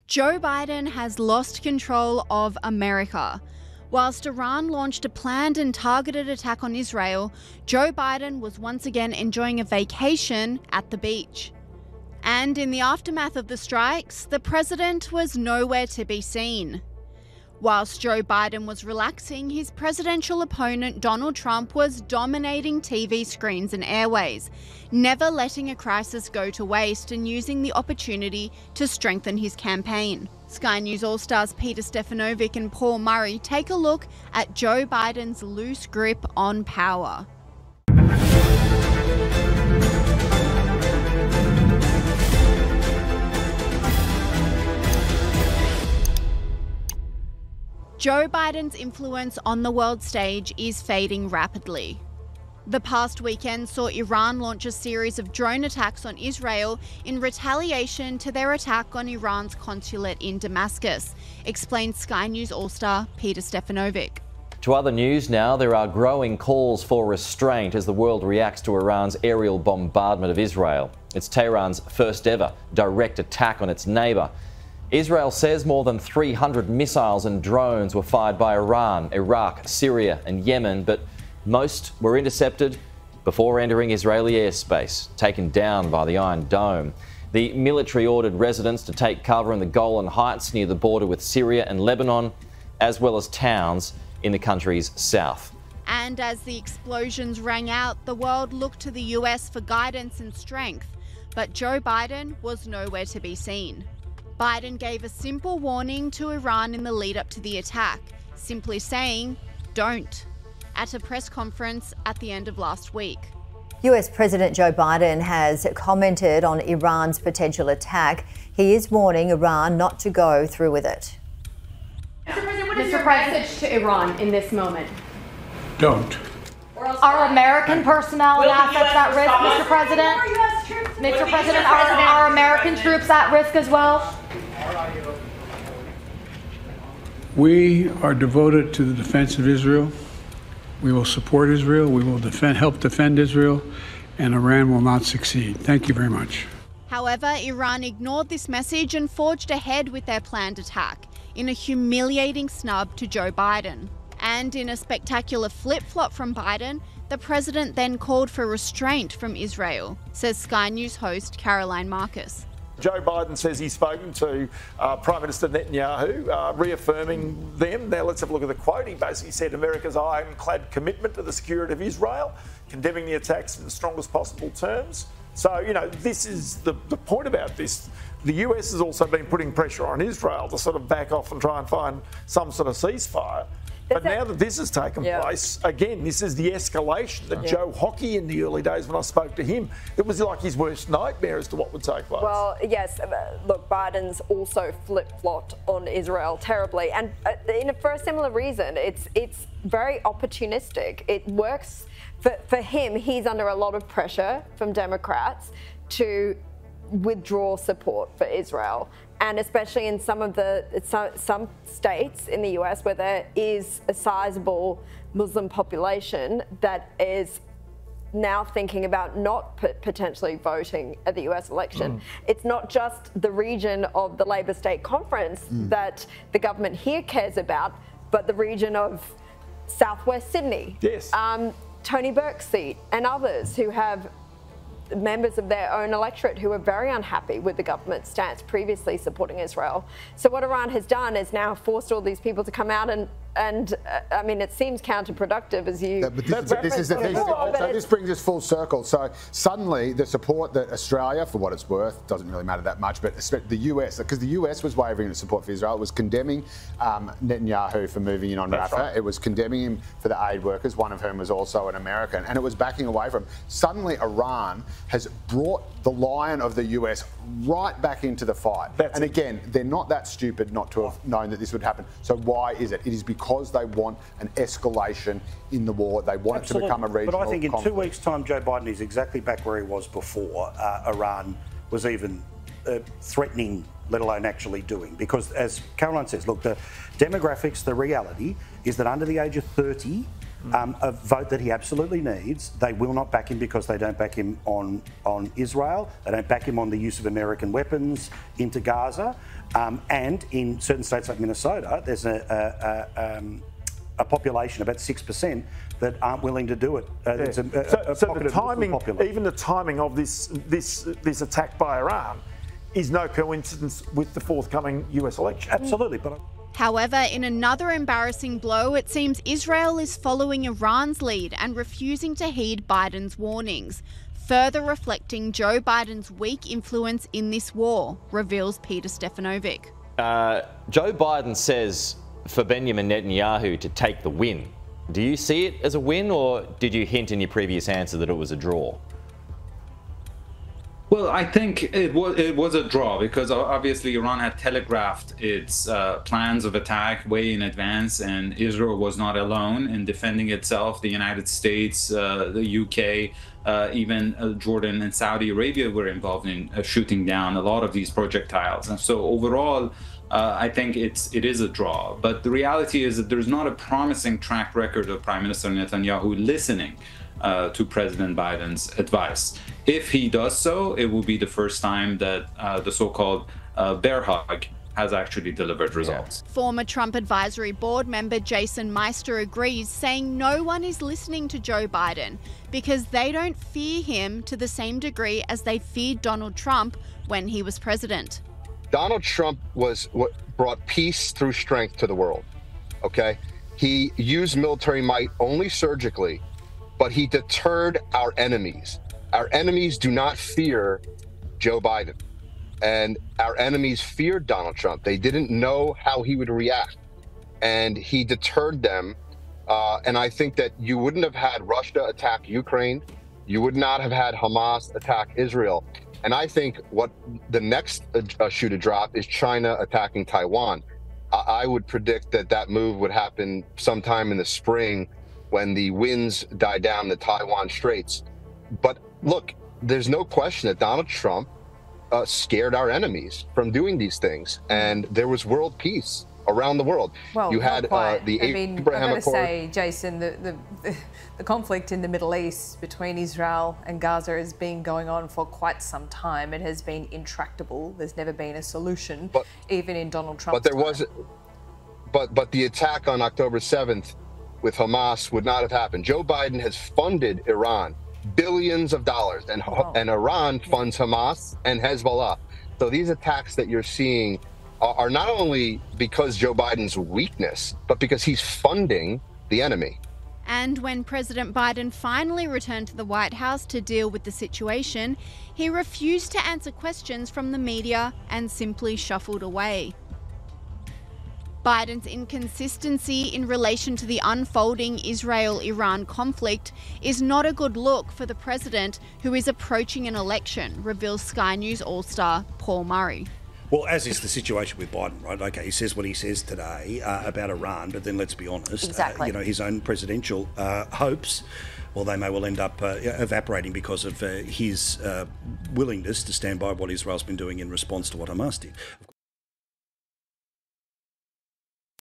Joe Biden has lost control of America. Whilst Iran launched a planned and targeted attack on Israel, Joe Biden was once again enjoying a vacation at the beach. And in the aftermath of the strikes, the president was nowhere to be seen. Whilst Joe Biden was relaxing, his presidential opponent Donald Trump was dominating TV screens and airways, never letting a crisis go to waste and using the opportunity to strengthen his campaign. Sky News All-Stars Peter Stefanovic and Paul Murray take a look at Joe Biden's loose grip on power. Joe Biden's influence on the world stage is fading rapidly. The past weekend saw Iran launch a series of drone attacks on Israel in retaliation to their attack on Iran's consulate in Damascus, explained Sky News All-Star Peter Stefanovic. To other news now, there are growing calls for restraint as the world reacts to Iran's aerial bombardment of Israel. It's Tehran's first ever direct attack on its neighbour. Israel says more than 300 missiles and drones were fired by Iran, Iraq, Syria and Yemen, but most were intercepted before entering Israeli airspace, taken down by the Iron Dome. The military ordered residents to take cover in the Golan Heights near the border with Syria and Lebanon, as well as towns in the country's south. And as the explosions rang out, the world looked to the US for guidance and strength, but Joe Biden was nowhere to be seen. Biden gave a simple warning to Iran in the lead up to the attack, simply saying, "Don't," at a press conference at the end of last week. US President Joe Biden has commented on Iran's potential attack. He is warning Iran not to go through with it. Mr. President, what is your message to Iran in this moment? Don't. Are American personnel and assets at risk, Mr. President? Mr. President, are American troops at risk as well? We are devoted to the defense of Israel. We will support Israel. We will help defend Israel, and Iran will not succeed. Thank you very much. However, Iran ignored this message and forged ahead with their planned attack in a humiliating snub to Joe Biden. And in a spectacular flip-flop from Biden, the president then called for restraint from Israel, says Sky News host Caroline Marcus. Joe Biden says he's spoken to Prime Minister Netanyahu, reaffirming them. Now let's have a look at the quote. He basically said America's ironclad commitment to the security of Israel, condemning the attacks in the strongest possible terms. So, you know, this is the point about this. The US has also been putting pressure on Israel to sort of back off and try and find some sort of ceasefire. But now that this has taken place, again, this is the escalation that Joe Hockey in the early days when I spoke to him, it was like his worst nightmare as to what would take place. Well, yes, look, Biden's also flip-flopped on Israel terribly. And for a similar reason, it's very opportunistic. It works for him. He's under a lot of pressure from Democrats to withdraw support for Israel. And especially in some states in the US where there is a sizable Muslim population that is now thinking about not potentially voting at the US election. It's not just the region of the Labor State Conference that the government here cares about, but the region of Southwest Sydney, Tony Burke's seat, and others who have members of their own electorate who are very unhappy with the government's stance previously supporting Israel. So what Iran has done is now forced all these people to come out and I mean, it seems counterproductive as you. But this is the thing. So this brings us full circle. So suddenly the support that Australia, for what it's worth, doesn't really matter that much, but the US, because the US was wavering its support for Israel, it was condemning Netanyahu for moving in on Rafah. Right. It was condemning him for the aid workers, one of whom was also an American, and it was backing away from him. Suddenly Iran has brought the lion of the US right back into the fight. And again, they're not that stupid not to have known that this would happen. So why is it? It is because they want an escalation in the war. They want it to become a regional conflict. But I think in 2 weeks' time, Joe Biden is exactly back where he was before Iran was even threatening, let alone actually doing. Because as Caroline says, look, the demographics, the reality is that under the age of 30, a vote that he absolutely needs. They will not back him because they don't back him on Israel. They don't back him on the use of American weapons into Gaza. And in certain states like Minnesota, there's a population, about 6%, that aren't willing to do it. So the timing, even the timing of this attack by Iran, is no coincidence with the forthcoming US election. Absolutely, but. However, in another embarrassing blow, it seems Israel is following Iran's lead and refusing to heed Biden's warnings, further reflecting Joe Biden's weak influence in this war, reveals Peter Stefanovic. Joe Biden says for Benjamin Netanyahu to take the win. Do you see it as a win, or did you hint in your previous answer that it was a draw? Well, I think it was a draw because obviously Iran had telegraphed its plans of attack way in advance, and Israel was not alone in defending itself. The United States, the UK, even Jordan and Saudi Arabia were involved in shooting down a lot of these projectiles. And so overall, I think it is a draw. But the reality is that there's not a promising track record of Prime Minister Netanyahu listening to President Biden's advice. If he does so, it will be the first time that the so-called bear hug has actually delivered results. Former Trump Advisory Board member Jason Meister agrees, saying no one is listening to Joe Biden because they don't fear him to the same degree as they feared Donald Trump when he was president. Donald Trump was what brought peace through strength to the world, okay? He used military might only surgically, but he deterred our enemies. Our enemies do not fear Joe Biden. And our enemies feared Donald Trump. They didn't know how he would react. And he deterred them. And I think that you wouldn't have had Russia attack Ukraine. You would not have had Hamas attack Israel. And I think what the next shoe to drop is China attacking Taiwan. I would predict that that move would happen sometime in the spring when the winds die down the Taiwan Straits. But look, there's no question that Donald Trump scared our enemies from doing these things. And there was world peace around the world. Well, you had the Abraham Accord. I've got to say, Jason, the conflict in the Middle East between Israel and Gaza has been going on for quite some time. It has been intractable. There's never been a solution, even in Donald Trump's time. But the attack on October 7th with Hamas would not have happened. Joe Biden has funded Iran billions of dollars, and Iran funds Hamas and Hezbollah. So these attacks that you're seeing are not only because Joe Biden's weakness, but because he's funding the enemy. And when President Biden finally returned to the White House to deal with the situation, he refused to answer questions from the media and simply shuffled away. Biden's inconsistency in relation to the unfolding Israel-Iran conflict is not a good look for the president, who is approaching an election, reveals Sky News All-Star Paul Murray. Well, as is the situation with Biden, right? Okay, he says what he says today about Iran, but then let's be honest, his own presidential hopes, well, they may well end up evaporating because of his willingness to stand by what Israel's been doing in response to what Hamas did.